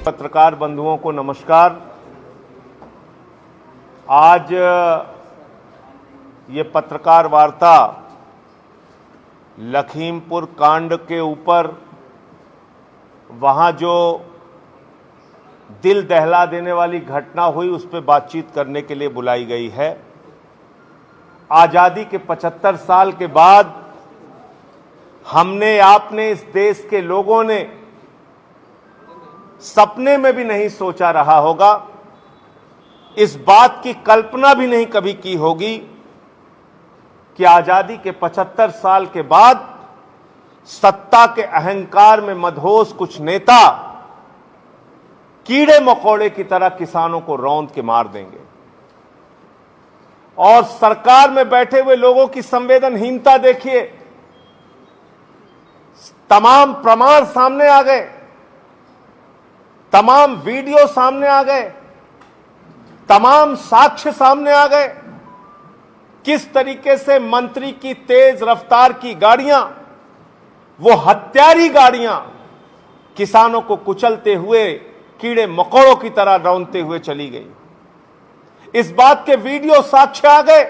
पत्रकार बंधुओं को नमस्कार। आज ये पत्रकार वार्ता लखीमपुर कांड के ऊपर वहां जो दिल दहला देने वाली घटना हुई उस पर बातचीत करने के लिए बुलाई गई है। आज़ादी के 75 साल के बाद हमने, आपने, इस देश के लोगों ने सपने में भी नहीं सोचा रहा होगा, इस बात की कल्पना भी नहीं कभी की होगी कि आजादी के 75 साल के बाद सत्ता के अहंकार में मदहोश कुछ नेता कीड़े मकोड़े की तरह किसानों को रौंद के मार देंगे और सरकार में बैठे हुए लोगों की संवेदनहीनता देखिए। तमाम प्रमाण सामने आ गए, तमाम वीडियो सामने आ गए, तमाम साक्ष्य सामने आ गए। किस तरीके से मंत्री की तेज रफ्तार की गाड़ियां, वो हत्यारी गाड़ियां, किसानों को कुचलते हुए कीड़े मकोड़ों की तरह रौंदते हुए चली गई। इस बात के वीडियो साक्ष्य आ गए,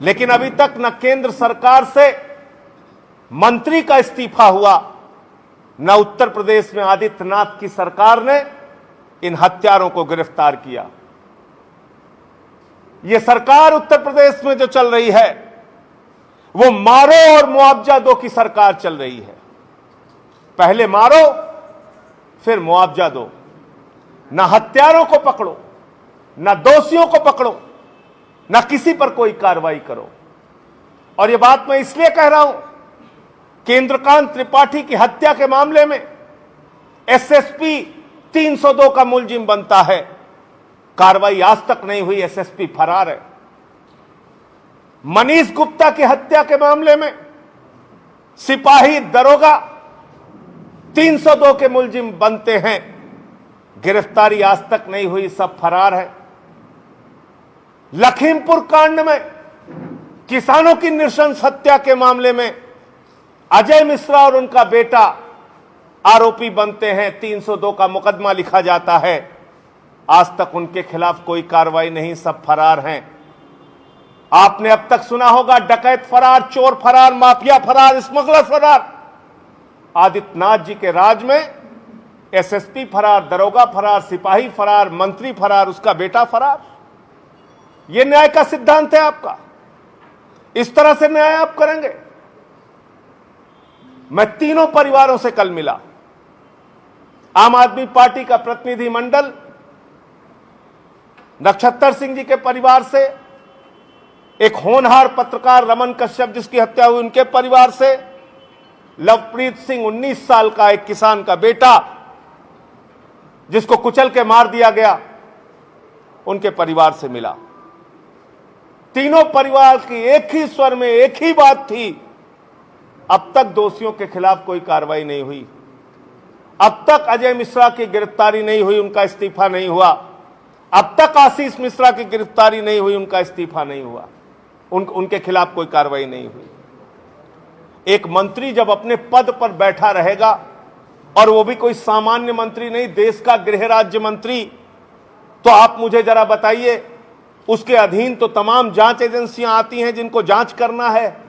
लेकिन अभी तक न केंद्र सरकार से मंत्री का इस्तीफा हुआ, न उत्तर प्रदेश में आदित्यनाथ की सरकार ने इन हत्यारों को गिरफ्तार किया। यह सरकार उत्तर प्रदेश में जो चल रही है वो मारो और मुआवजा दो की सरकार चल रही है। पहले मारो फिर मुआवजा दो, न हत्यारों को पकड़ो, न दोषियों को पकड़ो, न किसी पर कोई कार्रवाई करो। और यह बात मैं इसलिए कह रहा हूं, केंद्रकांत त्रिपाठी की हत्या के मामले में एसएसपी 302 का मुलजिम बनता है, कार्रवाई आज तक नहीं हुई, एसएसपी फरार है। मनीष गुप्ता की हत्या के मामले में सिपाही दरोगा 302 के मुलजिम बनते हैं, गिरफ्तारी आज तक नहीं हुई, सब फरार है। लखीमपुर कांड में किसानों की नृशंस हत्या के मामले में अजय मिश्रा और उनका बेटा आरोपी बनते हैं, 302 का मुकदमा लिखा जाता है, आज तक उनके खिलाफ कोई कार्रवाई नहीं, सब फरार हैं। आपने अब तक सुना होगा डकैत फरार, चोर फरार, माफिया फरार, स्मगलर फरार। आदित्यनाथ जी के राज में एसएसपी फरार, दरोगा फरार, सिपाही फरार, मंत्री फरार, उसका बेटा फरार। यह न्याय का सिद्धांत है आपका? इस तरह से न्याय आप करेंगे? मैं तीनों परिवारों से कल मिला। आम आदमी पार्टी का प्रतिनिधि मंडल नक्षत्र सिंह जी के परिवार से, एक होनहार पत्रकार रमन कश्यप जिसकी हत्या हुई उनके परिवार से, लवप्रीत सिंह 19 साल का एक किसान का बेटा जिसको कुचल के मार दिया गया, उनके परिवार से मिला। तीनों परिवार की एक ही स्वर में एक ही बात थी, अब तक दोषियों के खिलाफ कोई कार्रवाई नहीं हुई, अब तक अजय मिश्रा की गिरफ्तारी नहीं हुई, उनका इस्तीफा नहीं हुआ, अब तक आशीष मिश्रा की गिरफ्तारी नहीं हुई, उनका इस्तीफा नहीं हुआ, उनके खिलाफ कोई कार्रवाई नहीं हुई। एक मंत्री जब अपने पद पर बैठा रहेगा, और वो भी कोई सामान्य मंत्री नहीं, देश का गृह राज्य मंत्री, तो आप मुझे जरा बताइए, उसके अधीन तो तमाम जांच एजेंसियां आती हैं जिनको जांच करना है।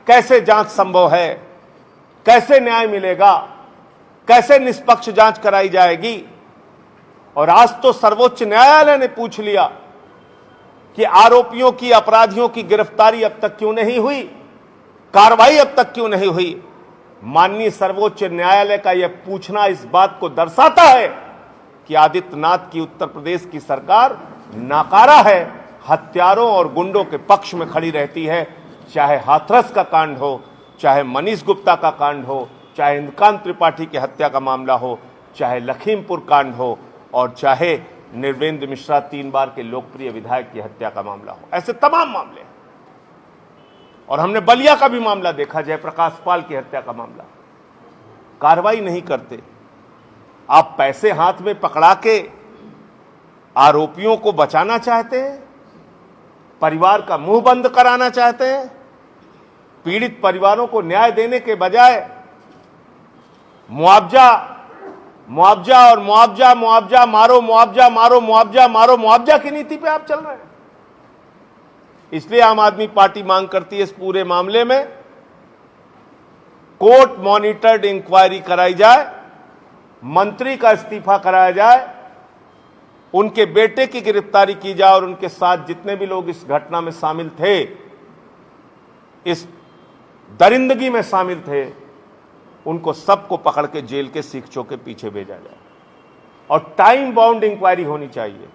कैसे जांच संभव है? कैसे न्याय मिलेगा? कैसे निष्पक्ष जांच कराई जाएगी? और आज तो सर्वोच्च न्यायालय ने पूछ लिया कि आरोपियों की, अपराधियों की गिरफ्तारी अब तक क्यों नहीं हुई, कार्रवाई अब तक क्यों नहीं हुई। माननीय सर्वोच्च न्यायालय का यह पूछना इस बात को दर्शाता है कि आदित्यनाथ की उत्तर प्रदेश की सरकार नाकारा है, हत्यारों और गुंडों के पक्ष में खड़ी रहती है। चाहे हाथरस का कांड हो, चाहे मनीष गुप्ता का कांड हो, चाहे इंद्रकांत त्रिपाठी की हत्या का मामला हो, चाहे लखीमपुर कांड हो, और चाहे निर्वेंद्र मिश्रा 3 बार के लोकप्रिय विधायक की हत्या का मामला हो, ऐसे तमाम मामले हैं। और हमने बलिया का भी मामला देखा, जयप्रकाश पाल की हत्या का मामला। कार्रवाई नहीं करते। आप पैसे हाथ में पकड़ा के आरोपियों को बचाना चाहते हैं, परिवार का मुंह बंद कराना चाहते हैं। पीड़ित परिवारों को न्याय देने के बजाय मुआवजा मुआवजा और मुआवजा, मुआवजा मारो, मुआवजा मारो, मुआवजा मारो, मुआवजा की नीति पे आप चल रहे हैं। इसलिए आम आदमी पार्टी मांग करती है इस पूरे मामले में कोर्ट मॉनिटर्ड इंक्वायरी कराई जाए, मंत्री का इस्तीफा कराया जाए, उनके बेटे की गिरफ्तारी की जाए और उनके साथ जितने भी लोग इस घटना में शामिल थे, इस दरिंदगी में शामिल थे, उनको सबको पकड़ के जेल के सीखचों के पीछे भेजा जाए और टाइम बाउंड इंक्वायरी होनी चाहिए।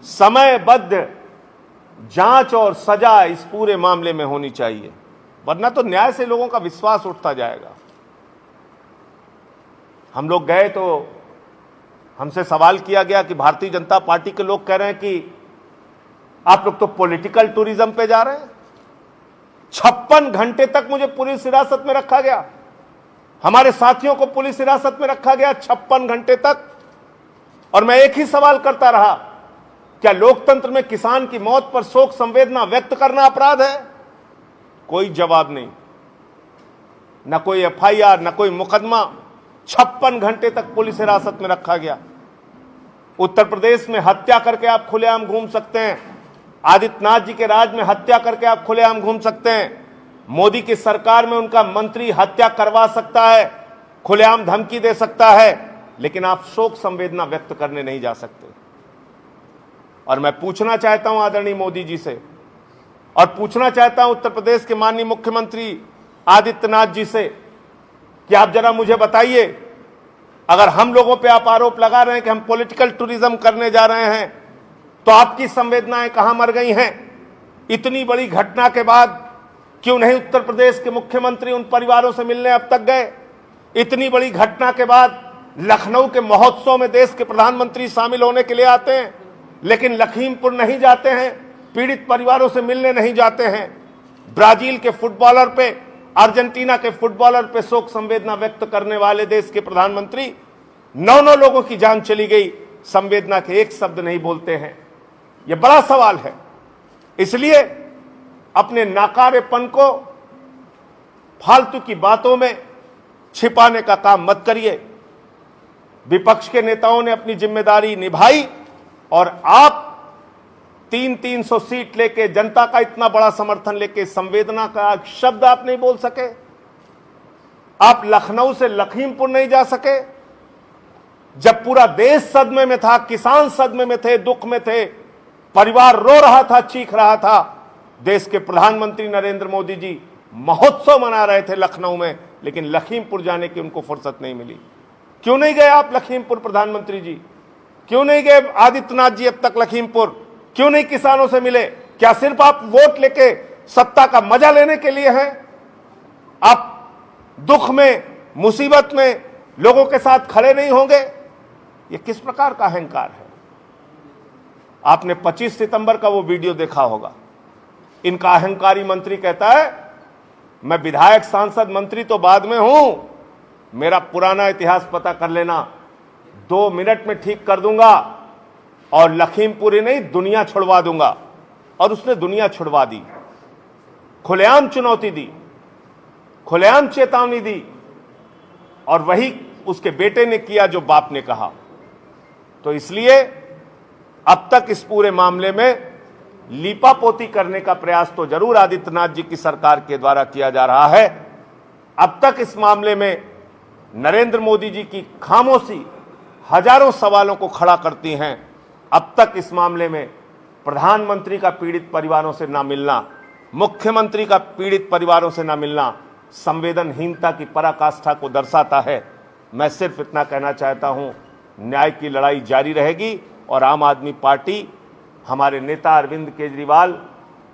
समयबद्ध जांच और सजा इस पूरे मामले में होनी चाहिए, वरना तो न्याय से लोगों का विश्वास उठता जाएगा। हम लोग गए तो हमसे सवाल किया गया कि भारतीय जनता पार्टी के लोग कह रहे हैं कि आप लोग तो पॉलिटिकल टूरिज्म पे जा रहे हैं। 56 घंटे तक मुझे पुलिस हिरासत में रखा गया, हमारे साथियों को पुलिस हिरासत में रखा गया 56 घंटे तक, और मैं एक ही सवाल करता रहा, क्या लोकतंत्र में किसान की मौत पर शोक संवेदना व्यक्त करना अपराध है? कोई जवाब नहीं, न कोई एफआईआर, न कोई मुकदमा। 56 घंटे तक पुलिस हिरासत में रखा गया। उत्तर प्रदेश में हत्या करके आप खुलेआम घूम सकते हैं, आदित्यनाथ जी के राज में हत्या करके आप खुलेआम घूम सकते हैं, मोदी की सरकार में उनका मंत्री हत्या करवा सकता है, खुलेआम धमकी दे सकता है, लेकिन आप शोक संवेदना व्यक्त करने नहीं जा सकते। और मैं पूछना चाहता हूं आदरणीय मोदी जी से, और पूछना चाहता हूं उत्तर प्रदेश के माननीय मुख्यमंत्री आदित्यनाथ जी से कि आप जरा मुझे बताइए, अगर हम लोगों पे आप आरोप लगा रहे हैं कि हम पॉलिटिकल टूरिज्म करने जा रहे हैं, तो आपकी संवेदनाएं कहां मर गई हैं? इतनी बड़ी घटना के बाद क्यों नहीं उत्तर प्रदेश के मुख्यमंत्री उन परिवारों से मिलने अब तक गए? इतनी बड़ी घटना के बाद लखनऊ के महोत्सव में देश के प्रधानमंत्री शामिल होने के लिए आते हैं, लेकिन लखीमपुर नहीं जाते हैं, पीड़ित परिवारों से मिलने नहीं जाते हैं। ब्राजील के फुटबॉलर पे, अर्जेंटीना के फुटबॉलर पे शोक संवेदना व्यक्त करने वाले देश के प्रधानमंत्री 9 लोगों की जान चली गई, संवेदना के एक शब्द नहीं बोलते हैं। यह बड़ा सवाल है। इसलिए अपने नाकारेपन को फालतू की बातों में छिपाने का काम मत करिए। विपक्ष के नेताओं ने अपनी जिम्मेदारी निभाई और आप 300 सीट लेके, जनता का इतना बड़ा समर्थन लेके संवेदना का शब्द आप नहीं बोल सके। आप लखनऊ से लखीमपुर नहीं जा सके, जब पूरा देश सदमे में था, किसान सदमे में थे, दुख में थे, परिवार रो रहा था, चीख रहा था। देश के प्रधानमंत्री नरेंद्र मोदी जी महोत्सव मना रहे थे लखनऊ में, लेकिन लखीमपुर जाने की उनको फुर्सत नहीं मिली। क्यों नहीं गए आप लखीमपुर प्रधानमंत्री जी? क्यों नहीं गए आदित्यनाथ जी अब तक लखीमपुर? क्यों नहीं किसानों से मिले? क्या सिर्फ आप वोट लेके सत्ता का मजा लेने के लिए हैं? आप दुख में, मुसीबत में लोगों के साथ खड़े नहीं होंगे? ये किस प्रकार का अहंकार है? आपने 25 सितंबर का वो वीडियो देखा होगा। इनका अहंकारी मंत्री कहता है, मैं विधायक, सांसद, मंत्री तो बाद में हूं, मेरा पुराना इतिहास पता कर लेना, 2 मिनट में ठीक कर दूंगा और लखीमपुरी नहीं दुनिया छुड़वा दूंगा। और उसने दुनिया छुड़वा दी, खुलेआम चुनौती दी, खुलेआम चेतावनी दी, और वही उसके बेटे ने किया जो बाप ने कहा। तो इसलिए अब तक इस पूरे मामले में लीपापोती करने का प्रयास तो जरूर आदित्यनाथ जी की सरकार के द्वारा किया जा रहा है। अब तक इस मामले में नरेंद्र मोदी जी की खामोशी हजारों सवालों को खड़ा करती हैं। अब तक इस मामले में प्रधानमंत्री का पीड़ित परिवारों से ना मिलना, मुख्यमंत्री का पीड़ित परिवारों से ना मिलना संवेदनहीनता की पराकाष्ठा को दर्शाता है। मैं सिर्फ इतना कहना चाहता हूं, न्याय की लड़ाई जारी रहेगी और आम आदमी पार्टी, हमारे नेता अरविंद केजरीवाल,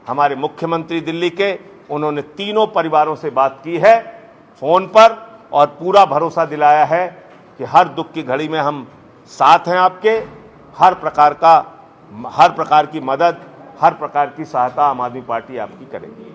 हमारे मुख्यमंत्री दिल्ली के, उन्होंने तीनों परिवारों से बात की है फोन पर और पूरा भरोसा दिलाया है कि हर दुख की घड़ी में हम साथ हैं आपके। हर प्रकार की मदद, हर प्रकार की सहायता आम आदमी पार्टी आपकी करेगी।